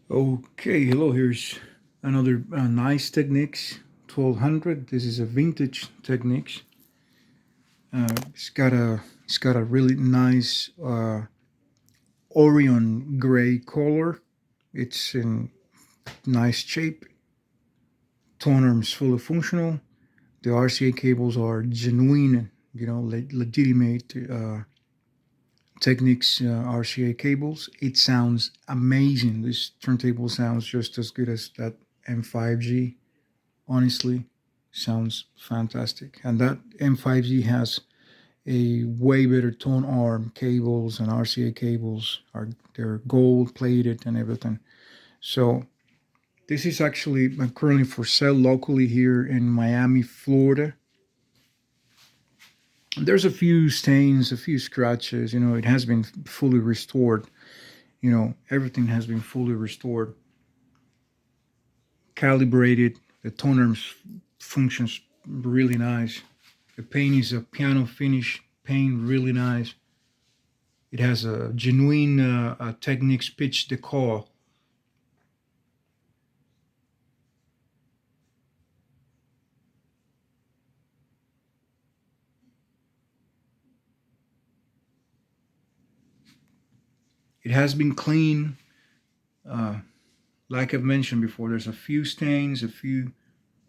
Okay, hello. Here's another nice Technics 1200. This is a vintage Technics. It's got a really nice Orion gray color. It's in nice shape. Tone arms fully functional. The RCA cables are genuine, legitimate Technics RCA cables. It sounds amazing. This turntable sounds just as good as that M5G. Honestly, sounds fantastic. And that M5G has a way better tone arm cables, and RCA cables are they're gold plated and everything. So this is actually currently for sale locally here in Miami, Florida. There's a few stains, a few scratches. It has been fully restored. Everything has been fully restored, calibrated. The tone arms functions really nice. The paint is a piano finish paint, really nice. It has a genuine Technics pitch decor. It has been clean. Uh, like I've mentioned before, there's a few stains, a few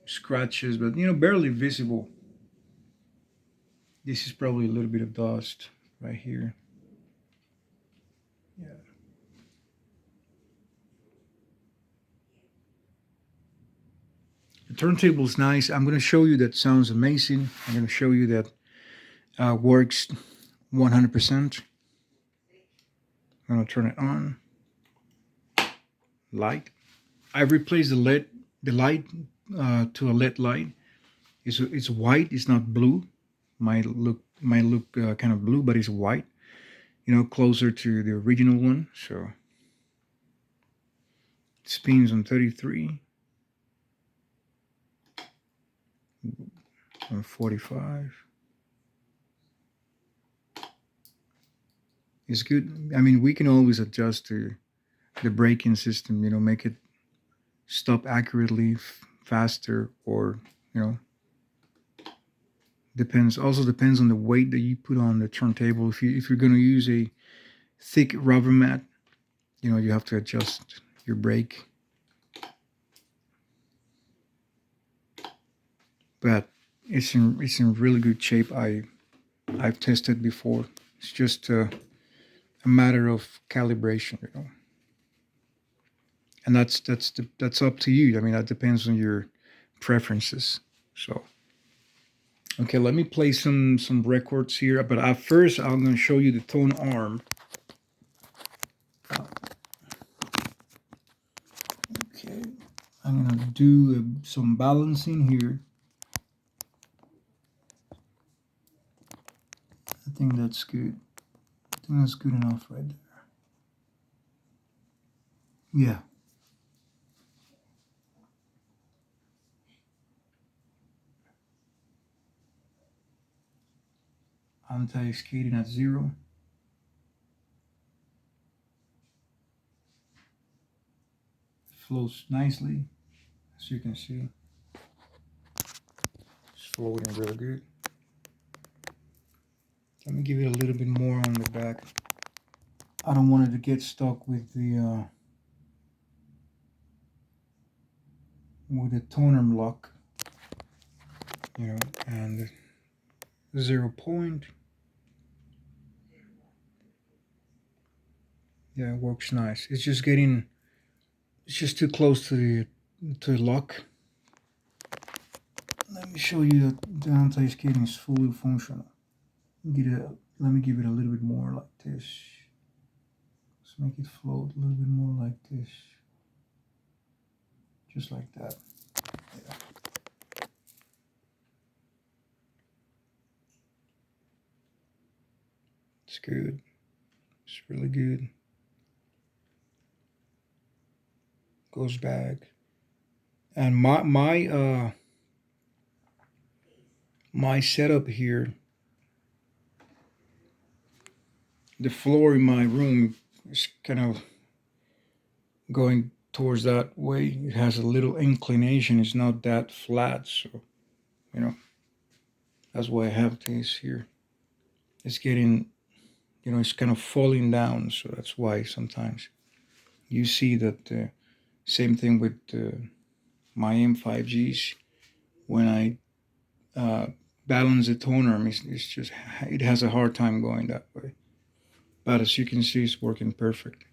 scratches, but barely visible. This is probably a little bit of dust right here. Yeah. The turntable is nice. I'm going to show you that sounds amazing. I'm going to show you that works 100%. I'm going to turn it on. Light. I replaced the light to a LED light. It's white. It's not blue. Might look kind of blue, but it's white. Closer to the original one. So it spins on 33, on 45. It's good. I mean, we can always adjust the braking system. Make it stop accurately, faster, or you know depends on the weight that you put on the turntable. If you're going to use a thick rubber mat, you have to adjust your brake. But it's in really good shape. I've tested before. It's just a matter of calibration. And that's up to you. I mean, that depends on your preferences. So okay, let me play some records here. But at first, I'm going to show you the tone arm. Okay, I'm going to do some balancing here. I think that's good. I think that's good enough right there. Yeah. Anti-skating at 0. Flows nicely, as you can see. It's floating really good. Let me give it a little bit more on the back. I don't want it to get stuck with the toner lock, and the 0 point. Yeah, it works nice. It's just too close to the lock. Let me show you that the anti-skating is fully functional. Let me give it a little bit more like this. Let's make it float a little bit more like this. Just like that. Yeah. It's good. It's really good. Goes back. And my setup here, the floor in my room is kind of going towards that way. It has a little inclination. It's not that flat, so you know that's why I have this here. It's getting, it's kind of falling down, so that's why sometimes you see that. Same thing with my M5Gs. When I balance the tone arm, it's just, it has a hard time going that way. But as you can see, it's working perfect.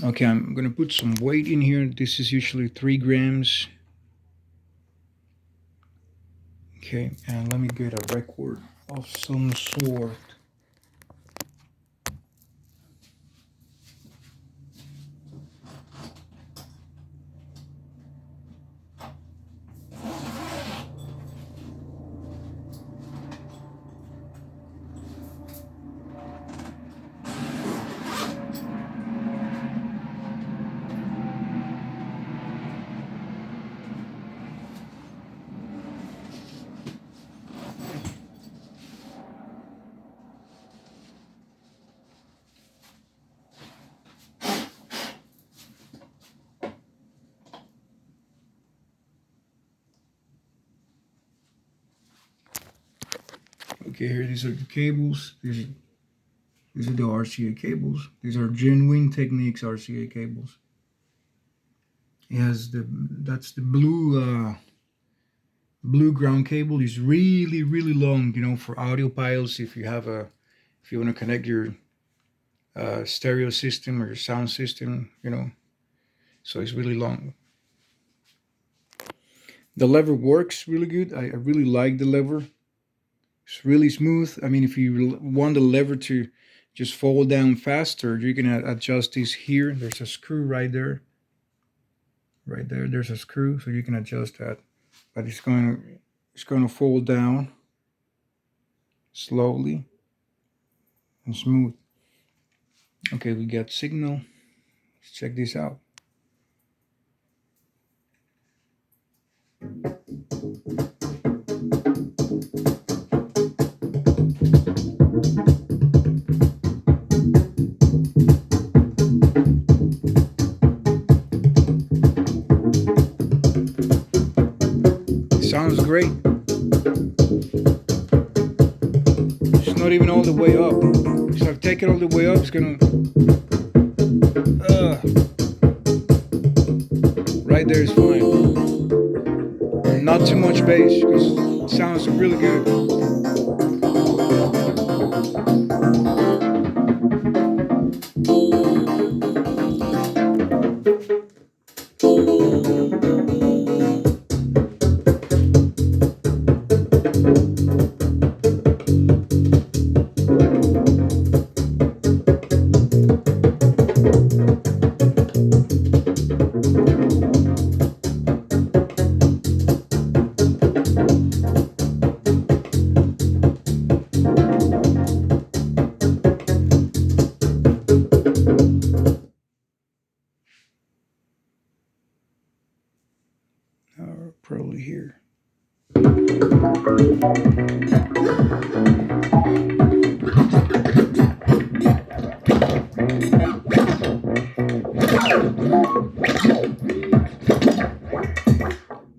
Okay, I'm gonna put some weight in here. This is usually 3 grams. Okay, and let me get a record of some sort. Okay, here, these are the cables. These are the RCA cables. These are genuine Technics RCA cables. It has that's the blue ground cable. Is really long, for audiophiles. If you want to connect your stereo system or your sound system, so it's really long. The lever works really good. I really like the lever. It's really smooth. I mean, if you want the lever to just fall down faster, you can adjust this here. There's a screw right there. Right there, there's a screw, so you can adjust that. But it's going to fall down slowly and smooth. Okay, we got signal. Let's check this out. Sounds great. It's not even all the way up. So I've taken all the way up. It's gonna right there is fine. Not too much bass because it sounds really good. Probably here.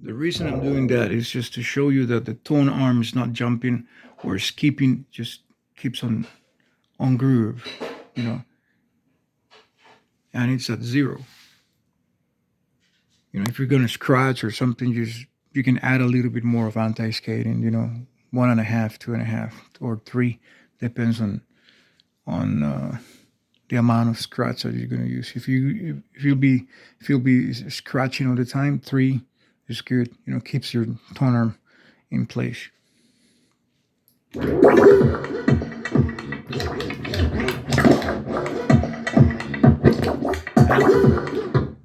The reason I'm doing that is just to show you that the tone arm is not jumping or skipping, just keeps on groove, and it's at 0. If you're gonna scratch or something, you can add a little bit more of anti-skating, 1.5, 2.5, or 3, depends on the amount of scratch that you're gonna use. If you'll be scratching all the time, 3 is good. Keeps your tone arm in place.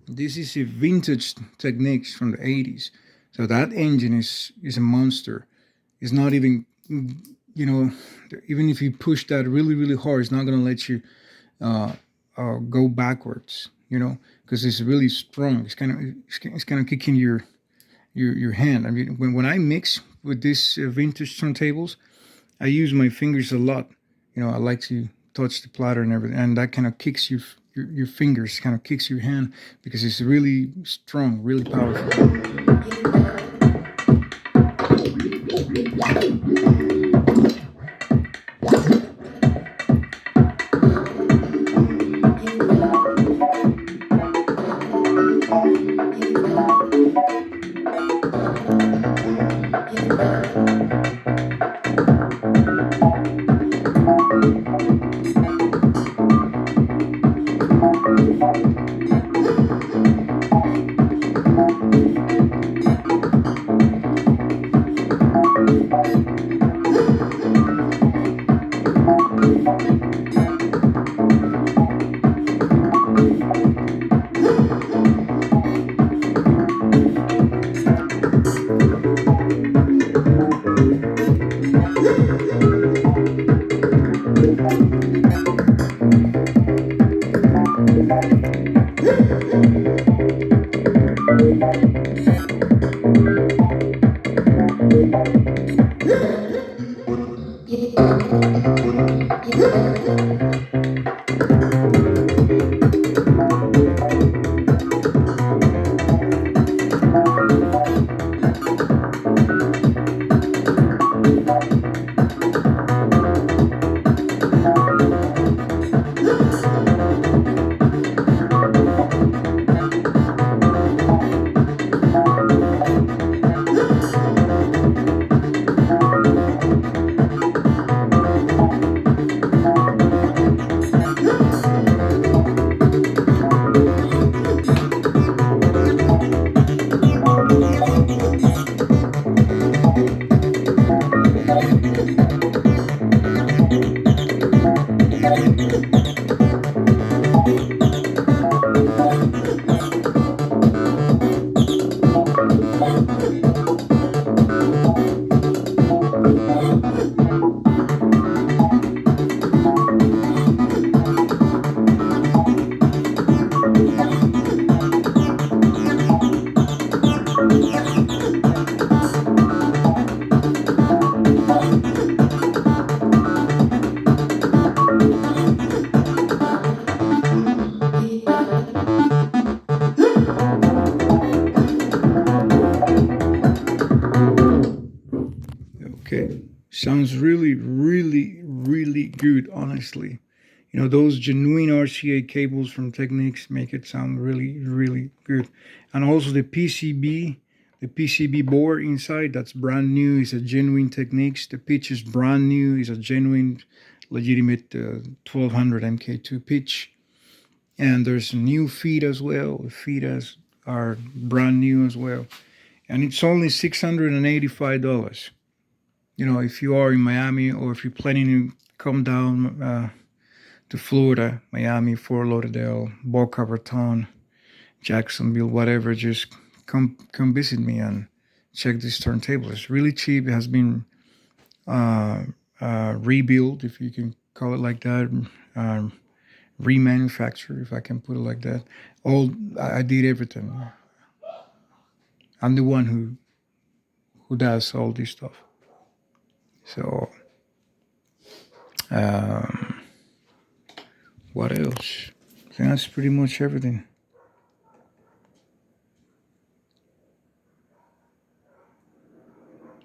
This is a vintage Technics from the 80s. So that engine is a monster. It's not even, even if you push that really hard, it's not going to let you go backwards, because it's really strong. It's kind of kicking your hand. I mean, when I mix with these vintage turntables, I use my fingers a lot. I like to touch the platter and everything, and that kind of kicks your your fingers, kind of kicks your hand because it's really strong, really powerful. Okay, sounds really, really, really good, honestly. You know, those genuine RCA cables from Technics make it sound really, really good. And also the PCB board inside, that's brand new, is a genuine Technics. The pitch is brand new, is a genuine, legitimate 1200 MK2 pitch. And there's a new feed as well. The feed are brand new as well. And it's only $685. You know, if you are in Miami or if you're planning to come down to Florida, Miami, Fort Lauderdale, Boca Raton, Jacksonville, whatever, just come visit me and check this turntable. It's really cheap. It has been rebuilt, if you can call it like that, remanufactured, if I can put it like that. I did everything. I'm the one who does all this stuff. So, what else? I think that's pretty much everything.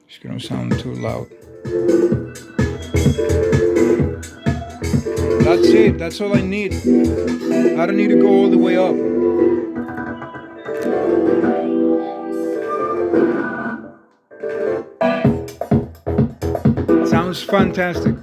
It's gonna sound too loud. That's it. That's all I need. I don't need to go all the way up. Sounds fantastic.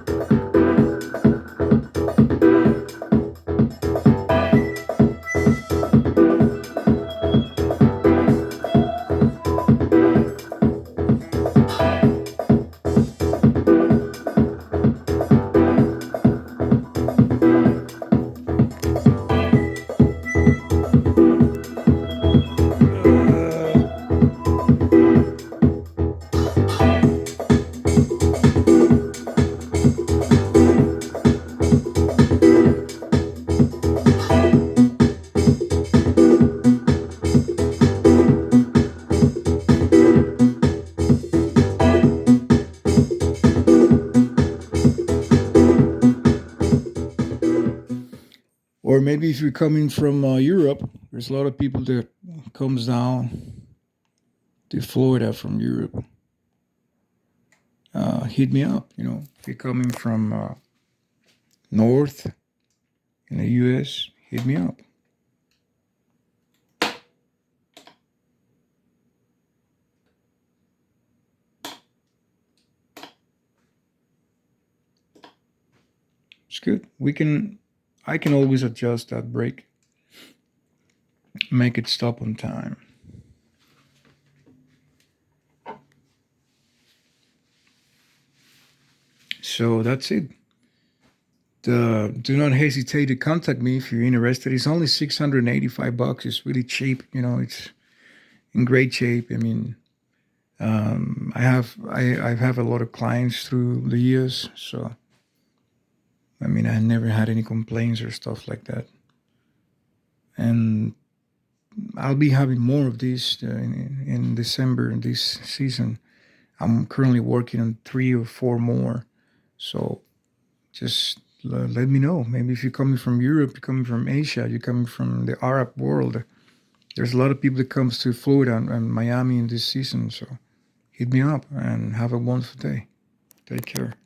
maybe if you're coming from Europe, there's a lot of people that comes down to Florida from Europe. Hit me up. If you're coming from north in the U.S., hit me up. It's good. I can always adjust that brake, make it stop on time. So that's it. Do not hesitate to contact me if you're interested. It's only $685. It's really cheap. It's in great shape. I mean, I have a lot of clients through the years, so I mean, I never had any complaints or stuff like that. And I'll be having more of these in December in this season. I'm currently working on 3 or 4 more, so just let me know. Maybe if you're coming from Europe, you're coming from Asia, you're coming from the Arab world. There's a lot of people that comes to Florida and Miami in this season, so hit me up and have a wonderful day. Take care.